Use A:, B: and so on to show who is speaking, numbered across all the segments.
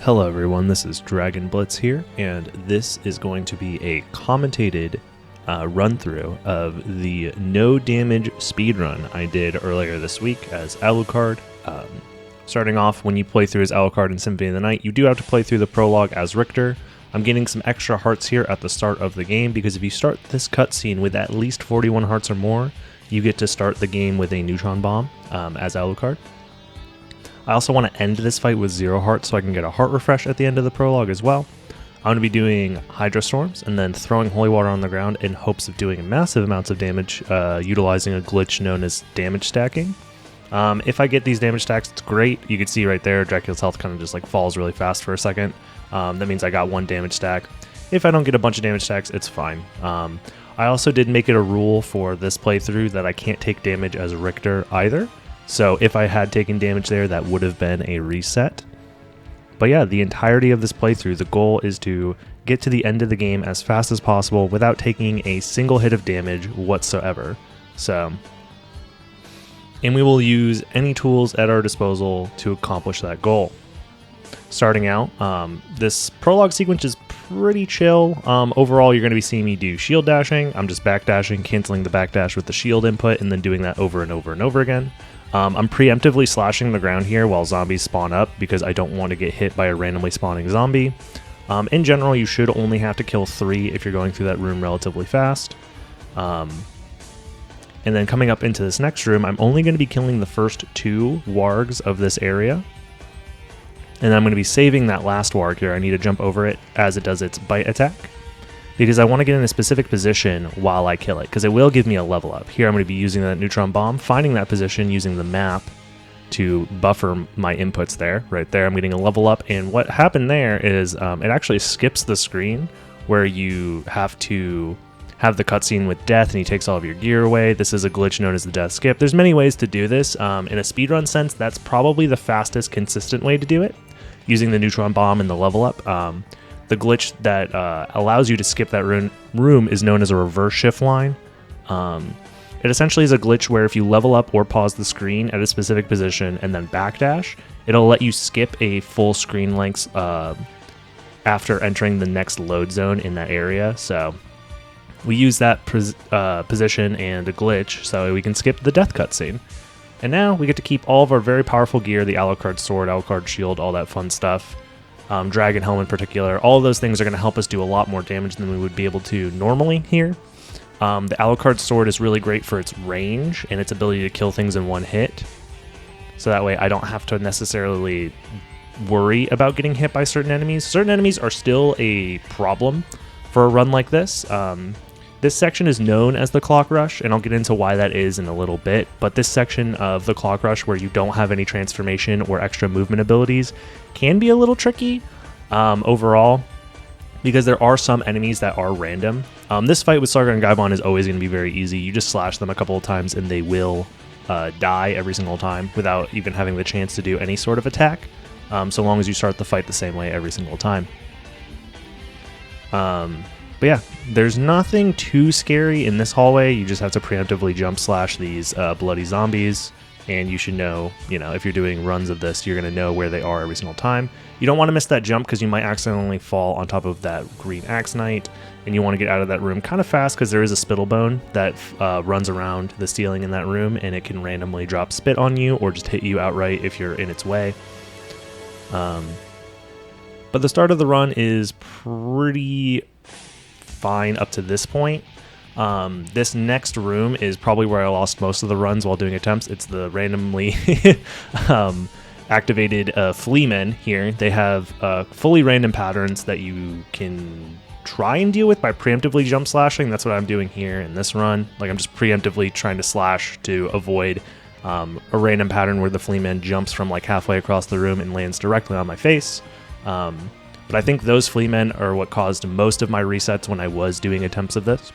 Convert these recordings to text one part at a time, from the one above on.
A: Hello everyone, this is Dragon Blitz here, and this is going to be a commentated run-through of the no damage speedrun I did earlier this week as Alucard. Starting off, when you play through as Alucard in Symphony of the Night, you do have to play through the prologue as Richter. I'm getting some extra hearts here at the start of the game, because if you start this cutscene with at least 41 hearts or more, you get to start the game with a neutron bomb as Alucard. I also want to end this fight with 0 hearts so I can get a heart refresh at the end of the prologue as well. I'm going to be doing Hydra Storms and then throwing holy water on the ground in hopes of doing massive amounts of damage, utilizing a glitch known as damage stacking. If I get these damage stacks, it's great. You can see right there, Dracula's health kind of just like falls really fast for a second. That means I got 1 damage stack. If I don't get a bunch of damage stacks, it's fine. I also did make it a rule for this playthrough that I can't take damage as Richter either. So if I had taken damage there, that would have been a reset. But yeah, the entirety of this playthrough, the goal is to get to the end of the game as fast as possible without taking a single hit of damage whatsoever. And we will use any tools at our disposal to accomplish that goal. Starting out, this prologue sequence is pretty chill. Overall, you're going to be seeing me do shield dashing. I'm just backdashing, canceling the backdash with the shield input, and then doing that over and over and over again. I'm preemptively slashing the ground here while zombies spawn up because I don't want to get hit by a randomly spawning zombie. In general, you should only have to kill 3 if you're going through that room relatively fast. And then coming up into this next room, I'm only going to be killing the first 2 wargs of this area. And I'm going to be saving that last warg here. I need to jump over it as it does its bite attack, because I want to get in a specific position while I kill it, because it will give me a level up. Here I'm going to be using that neutron bomb, finding that position using the map to buffer my inputs there. Right there, I'm getting a level up, and what happened there is it actually skips the screen where you have to have the cutscene with death and he takes all of your gear away. This is a glitch known as the death skip. There's many ways to do this. In a speedrun sense, that's probably the fastest, consistent way to do it, using the neutron bomb and the level up. The glitch that allows you to skip that room is known as a reverse shift line. It essentially is a glitch where if you level up or pause the screen at a specific position and then backdash, it'll let you skip a full screen length after entering the next load zone in that area. So we use that position and a glitch so we can skip the death cutscene. And now we get to keep all of our very powerful gear, the Alucard sword, Alucard shield, all that fun stuff. Dragon helm in particular. All of those things are going to help us do a lot more damage than we would be able to normally here. The Alucard sword is really great for its range and its ability to kill things in 1 hit. So that way I don't have to necessarily worry about getting hit by certain enemies. Certain enemies are still a problem for a run like this. This section is known as the Clock Rush, and I'll get into why that is in a little bit, but this section of the Clock Rush where you don't have any transformation or extra movement abilities can be a little tricky overall, because there are some enemies that are random. This fight with Sargon and Gaibon is always going to be very easy. You just slash them a couple of times and they will die every single time without even having the chance to do any sort of attack, so long as you start the fight the same way every single time. But yeah, there's nothing too scary in this hallway. You just have to preemptively jump slash these bloody zombies, and you should know, if you're doing runs of this, you're going to know where they are every single time. You don't want to miss that jump because you might accidentally fall on top of that green axe knight, and you want to get out of that room kind of fast because there is a spittlebone that runs around the ceiling in that room, and it can randomly drop spit on you or just hit you outright if you're in its way. But the start of the run is pretty fine up to this point. This next room is probably where I lost most of the runs while doing attempts. It's the randomly activated Fleamen here. They have fully random patterns that you can try and deal with by preemptively jump slashing. That's what I'm doing here in this run. Like, I'm just preemptively trying to slash to avoid a random pattern where the Fleamen jumps from like halfway across the room and lands directly on my face. But I think those Fleamen are what caused most of my resets when I was doing attempts of this.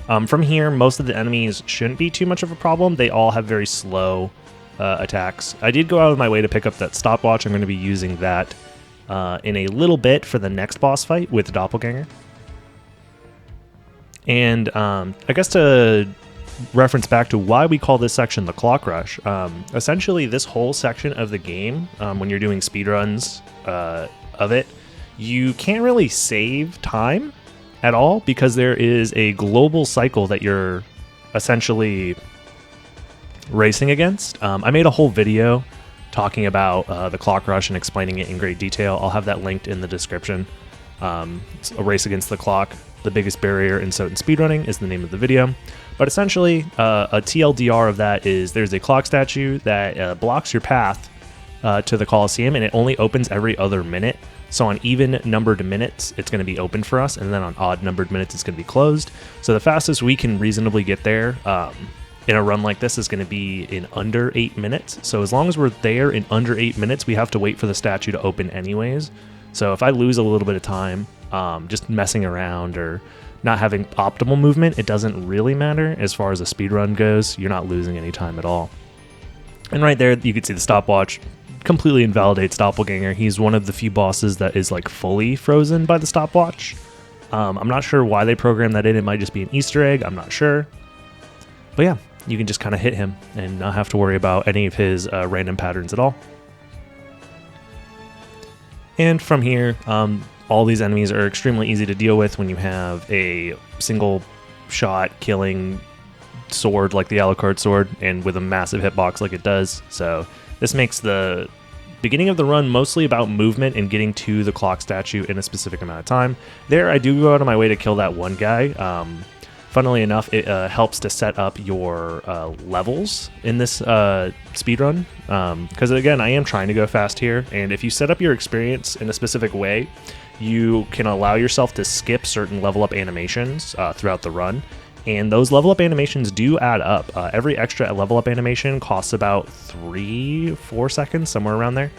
A: From here, most of the enemies shouldn't be too much of a problem. They all have very slow attacks. I did go out of my way to pick up that stopwatch. I'm going to be using that in a little bit for the next boss fight with Doppelganger. And I guess to reference back to why we call this section the clock rush. Essentially, this whole section of the game, when you're doing speedruns of it, you can't really save time at all because there is a global cycle that you're essentially racing against. I made a whole video talking about the clock rush and explaining it in great detail. I'll have that linked in the description. It's a race against the clock. The biggest barrier in SotN speedrunning is the name of the video. But essentially, a TLDR of that is there's a clock statue that blocks your path to the Coliseum, and it only opens every other minute. So on even numbered minutes, it's going to be open for us, and then on odd numbered minutes, it's going to be closed. So the fastest we can reasonably get there in a run like this is going to be in under 8 minutes. So as long as we're there in under 8 minutes, we have to wait for the statue to open anyways. So if I lose a little bit of time just messing around or not having optimal movement, it doesn't really matter as far as a speedrun goes. You're not losing any time at all. And right there, you can see the stopwatch completely invalidates Doppelganger. He's one of the few bosses that is like fully frozen by the stopwatch. I'm not sure why they programmed that in. It might just be an Easter egg. I'm not sure. But yeah, you can just kind of hit him and not have to worry about any of his random patterns at all. And from here, all these enemies are extremely easy to deal with when you have a single shot killing sword like the Alucard sword and with a massive hitbox like it does. So this makes the beginning of the run mostly about movement and getting to the clock statue in a specific amount of time. There, I do go out of my way to kill that one guy. Funnily enough, it helps to set up your levels in this speedrun. Because again, I am trying to go fast here, and if you set up your experience in a specific way, you can allow yourself to skip certain level up animations throughout the run. And those level up animations do add up. Every extra level up animation costs about 3-4 seconds, somewhere around there.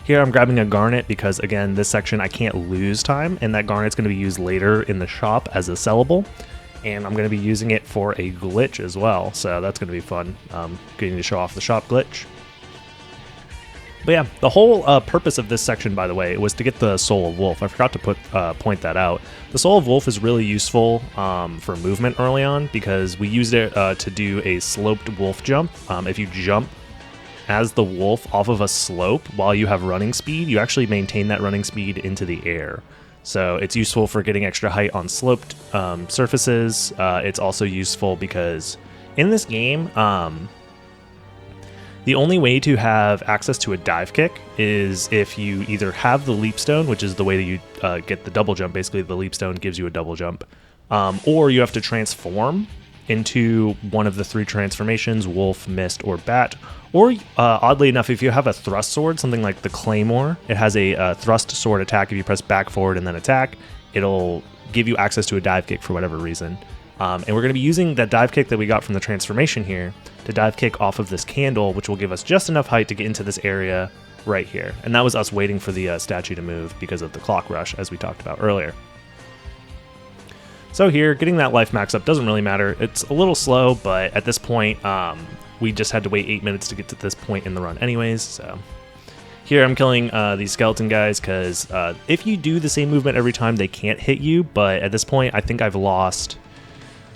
A: Here I'm grabbing a garnet because, again, this section I can't lose time, and that garnet's going to be used later in the shop as a sellable. And I'm going to be using it for a glitch as well, so that's going to be fun, getting to show off the shop glitch. But yeah, the whole purpose of this section, by the way, was to get the Soul of Wolf. I forgot to point that out. The Soul of Wolf is really useful for movement early on because we used it to do a sloped wolf jump. If you jump as the wolf off of a slope while you have running speed, you actually maintain that running speed into the air. So it's useful for getting extra height on sloped surfaces. It's also useful because in this game, the only way to have access to a dive kick is if you either have the leap stone, which is the way that you get the double jump. Basically, the leap stone gives you a double jump. Or you have to transform into one of the 3 transformations, wolf, mist, or bat. Or, oddly enough, if you have a thrust sword, something like the Claymore, it has a thrust sword attack. If you press back, forward, and then attack, it'll give you access to a dive kick for whatever reason. And we're going to be using that dive kick that we got from the transformation here to dive kick off of this candle, which will give us just enough height to get into this area right here. And that was us waiting for the statue to move because of the clock rush, as we talked about earlier. So here, getting that life max up doesn't really matter. It's a little slow, but at this point, we just had to wait 8 minutes to get to this point in the run anyways. So here I'm killing these skeleton guys because if you do the same movement every time, they can't hit you. But at this point, I think I've lost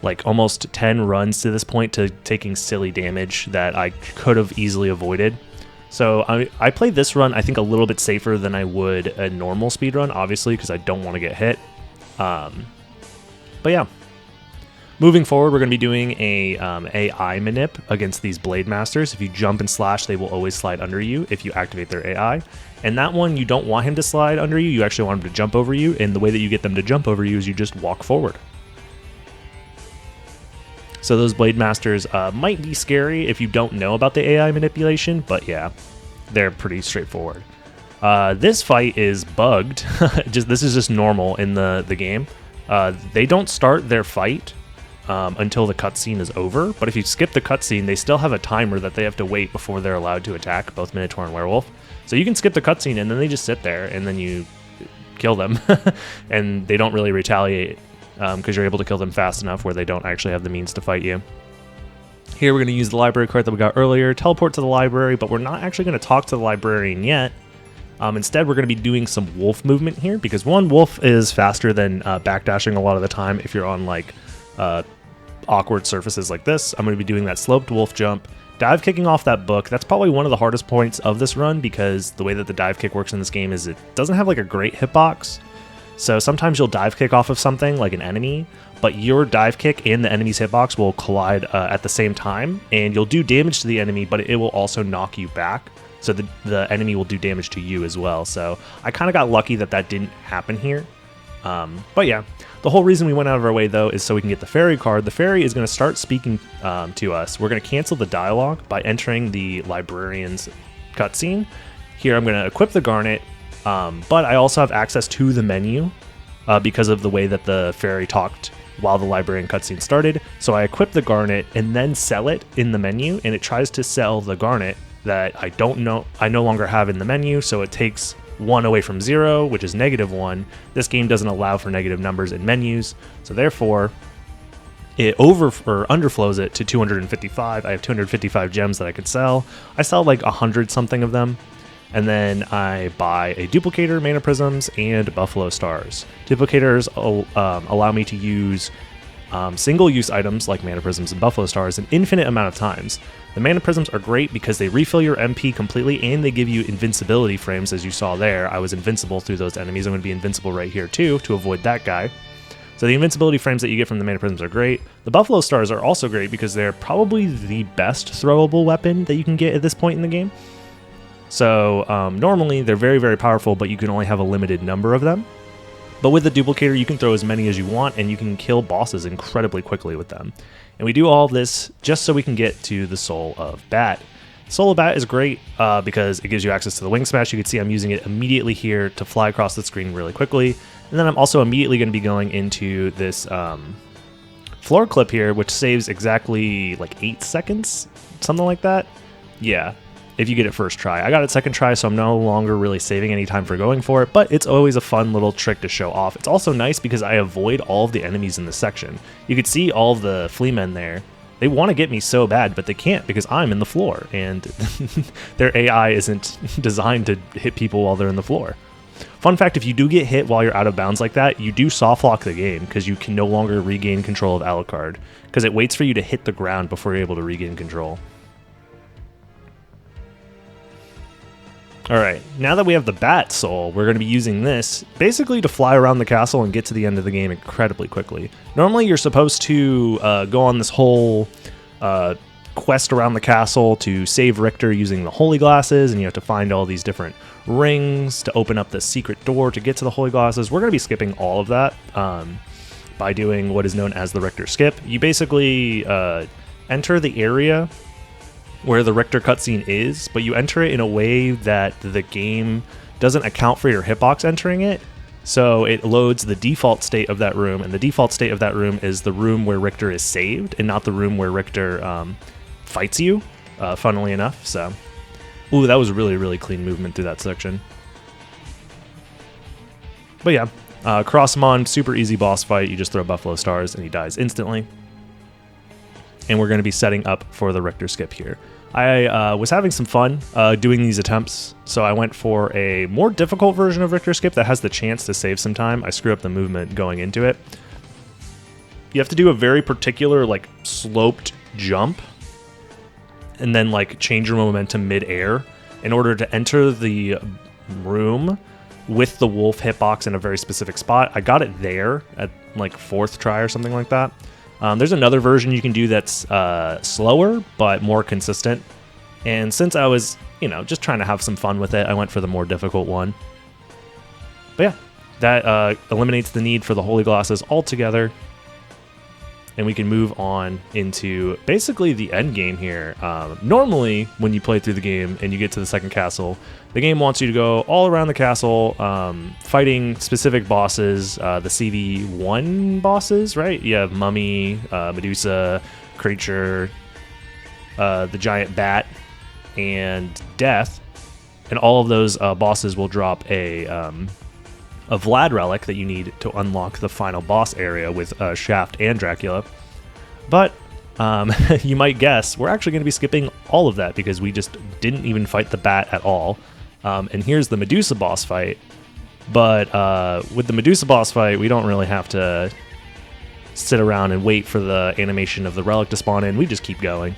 A: like almost 10 runs to this point to taking silly damage that I could have easily avoided. So I played this run, I think, a little bit safer than I would a normal speedrun, obviously, because I don't want to get hit. But yeah, moving forward, we're going to be doing a AI manip against these Blade Masters. If you jump and slash, they will always slide under you if you activate their AI. And that one, you don't want him to slide under you, you actually want him to jump over you, and the way that you get them to jump over you is you just walk forward. So those Blade Masters might be scary if you don't know about the AI manipulation, but yeah, they're pretty straightforward. This fight is bugged. This is just normal in the game. They don't start their fight until the cutscene is over, but if you skip the cutscene, they still have a timer that they have to wait before they're allowed to attack, both Minotaur and Werewolf. So you can skip the cutscene and then they just sit there and then you kill them, and they don't really retaliate. Because you're able to kill them fast enough where they don't actually have the means to fight you. Here we're going to use the library card that we got earlier, teleport to the library, but we're not actually going to talk to the librarian yet. Instead, we're going to be doing some wolf movement here, because one, wolf is faster than backdashing a lot of the time if you're on like awkward surfaces like this. I'm going to be doing that sloped wolf jump, dive kicking off that book. That's probably one of the hardest points of this run because the way that the dive kick works in this game is it doesn't have like a great hitbox. So sometimes you'll dive kick off of something like an enemy, but your dive kick and the enemy's hitbox will collide at the same time, and you'll do damage to the enemy, but it will also knock you back. So the enemy will do damage to you as well. So I kind of got lucky that that didn't happen here. But yeah, the whole reason we went out of our way though is so we can get the fairy card. The fairy is going to start speaking to us. We're going to cancel the dialogue by entering the librarian's cutscene. Here I'm going to equip the garnet, but I also have access to the menu because of the way that the fairy talked while the librarian cutscene started. So I equip the garnet and then sell it in the menu, and it tries to sell the garnet that I no longer have in the menu, so it takes 1 away from 0, which is -1. This game doesn't allow for negative numbers in menus, so therefore it underflows it to 255. I have 255 gems that I could sell. I sell like 100 something of them, and then I buy a duplicator, mana prisms, and buffalo stars. Duplicators allow me to use single-use items like mana prisms and buffalo stars an infinite amount of times. The mana prisms are great because they refill your MP completely and they give you invincibility frames, as you saw there. I was invincible through those enemies. I'm going to be invincible right here too to avoid that guy. So the invincibility frames that you get from the mana prisms are great. The buffalo stars are also great because they're probably the best throwable weapon that you can get at this point in the game. So normally they're very, very powerful, but you can only have a limited number of them. But with the duplicator, you can throw as many as you want, and you can kill bosses incredibly quickly with them. And we do all this just so we can get to the Soul of Bat. Soul of Bat is great because it gives you access to the Wing Smash. You can see I'm using it immediately here to fly across the screen really quickly. And then I'm also immediately going to be going into this floor clip here, which saves exactly like 8 seconds, something like that. Yeah. If you get it first try. I got it second try, so I'm no longer really saving any time for going for it, but it's always a fun little trick to show off. It's also nice because I avoid all of the enemies in this section. You could see all of the flea men there. They want to get me so bad, but they can't because I'm in the floor, and their AI isn't designed to hit people while they're in the floor. Fun fact, if you do get hit while you're out of bounds like that, you do soft lock the game because you can no longer regain control of Alucard because it waits for you to hit the ground before you're able to regain control. Alright, now that we have the Bat Soul, we're going to be using this basically to fly around the castle and get to the end of the game incredibly quickly. Normally you're supposed to go on this whole quest around the castle to save Richter using the Holy Glasses, and you have to find all these different rings to open up the secret door to get to the Holy Glasses. We're going to be skipping all of that by doing what is known as the Richter skip. You basically enter the area where the Richter cutscene is, but you enter it in a way that the game doesn't account for your hitbox entering it. So it loads the default state of that room, and the default state of that room is the room where Richter is saved and not the room where Richter fights you, funnily enough. So, ooh, that was really, really clean movement through that section. But yeah, Crossmon, super easy boss fight. You just throw Buffalo Stars and he dies instantly. And we're going to be setting up for the Richter skip here. I was having some fun doing these attempts, so I went for a more difficult version of Richter skip that has the chance to save some time. I screw up the movement going into it. You have to do a very particular, like, sloped jump, and then, like, change your momentum mid-air in order to enter the room with the wolf hitbox in a very specific spot. I got it there at, like, 4th try or something like that. There's another version you can do that's slower, but more consistent. And since I was, just trying to have some fun with it, I went for the more difficult one. But yeah, that eliminates the need for the Holy Glasses altogether. And we can move on into basically the end game here. Normally, when you play through the game and you get to the second castle, the game wants you to go all around the castle, fighting specific bosses, the CV1 bosses, right? You have Mummy, Medusa, Creature, the Giant Bat, and Death. And all of those bosses will drop a Vlad relic that you need to unlock the final boss area with Shaft and Dracula. But you might guess we're actually going to be skipping all of that because we just didn't even fight the Bat at all. And here's the Medusa boss fight. But with the Medusa boss fight, we don't really have to sit around and wait for the animation of the relic to spawn in. We just keep going.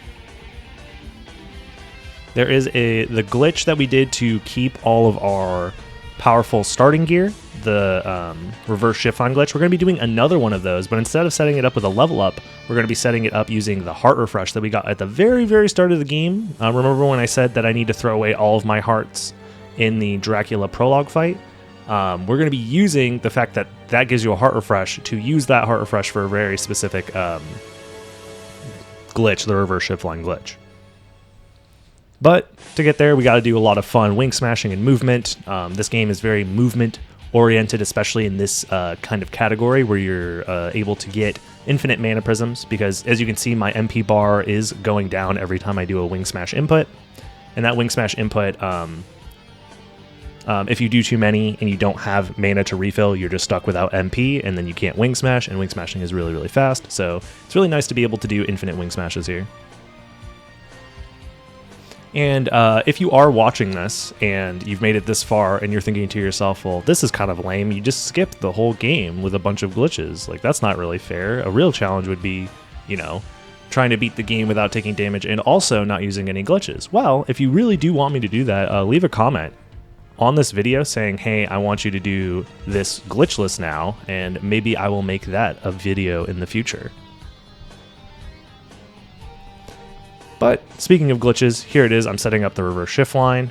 A: There is the glitch that we did to keep all of our powerful starting gear, the reverse shift line glitch. We're going to be doing another one of those, but instead of setting it up with a level up, we're going to be setting it up using the heart refresh that we got at the very start of the game. Remember when I said that I need to throw away all of my hearts in the Dracula prologue fight? We're going to be using the fact that that gives you a heart refresh to use that heart refresh for a very specific glitch, the reverse shift line glitch. But to get there, we got to do a lot of fun wing smashing and movement. This game is very movement oriented, especially in this kind of category where you're able to get infinite mana prisms, because as you can see, my MP bar is going down every time I do a wing smash input. And that wing smash input, if you do too many and you don't have mana to refill, you're just stuck without MP, and then you can't wing smash, and wing smashing is really fast. So it's really nice to be able to do infinite wing smashes here. And if you are watching this and you've made it this far and you're thinking to yourself, well, this is kind of lame, you just skipped the whole game with a bunch of glitches. Like, that's not really fair. A real challenge would be, you know, trying to beat the game without taking damage and also not using any glitches. Well, if you really do want me to do that, leave a comment on this video saying, hey, I want you to do this glitchless now, and maybe I will make that a video in the future. But speaking of glitches, here it is. I'm setting up the reverse shift line.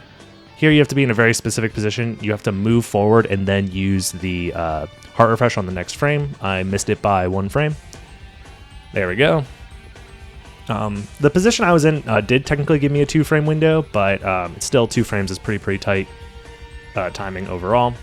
A: Here you have to be in a very specific position. You have to move forward and then use the heart refresh on the next frame. I missed it by 1 frame. There we go. The position I was in did technically give me a 2-frame window, but it's still 2 frames is pretty tight timing overall.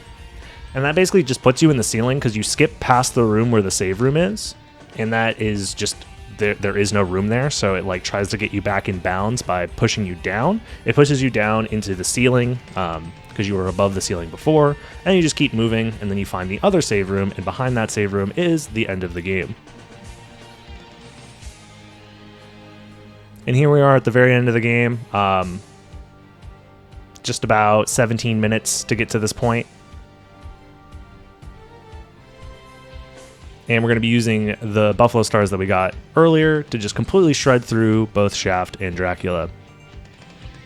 A: And that basically just puts you in the ceiling because you skip past the room where the save room is, and that is just... There is no room there, so it like tries to get you back in bounds by pushing you down. It pushes you down into the ceiling because you were above the ceiling before, and you just keep moving, and then you find the other save room, and behind that save room is the end of the game. And here we are at the very end of the game. Just about 17 minutes to get to this point. And we're going to be using the Buffalo Stars that we got earlier to just completely shred through both Shaft and Dracula.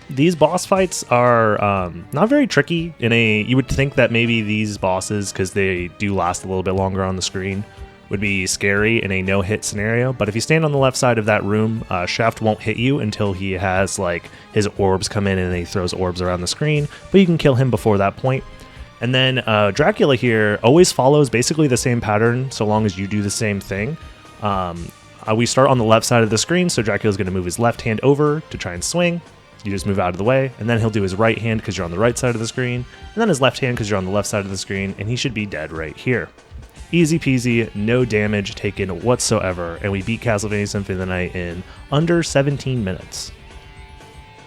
A: These boss fights are not very tricky. You would think that maybe these bosses, because they do last a little bit longer on the screen, would be scary in a no-hit scenario. But if you stand on the left side of that room, Shaft won't hit you until he has like his orbs come in and he throws orbs around the screen. But you can kill him before that point. And then Dracula here always follows basically the same pattern so long as you do the same thing. We start on the left side of the screen, so Dracula's going to move his left hand over to try and swing. You just move out of the way, and then he'll do his right hand because you're on the right side of the screen, and then his left hand because you're on the left side of the screen, and he should be dead right here. Easy peasy, no damage taken whatsoever, and we beat Castlevania Symphony of the Night in under 17 minutes.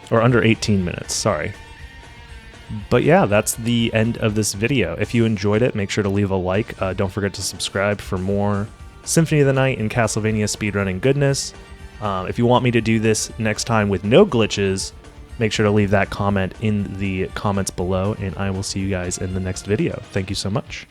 A: Or under 18 minutes, sorry. But yeah, that's the end of this video. If you enjoyed it, make sure to leave a like. Don't forget to subscribe for more Symphony of the Night and Castlevania speedrunning goodness. If you want me to do this next time with no glitches, make sure to leave that comment in the comments below, and I will see you guys in the next video. Thank you so much.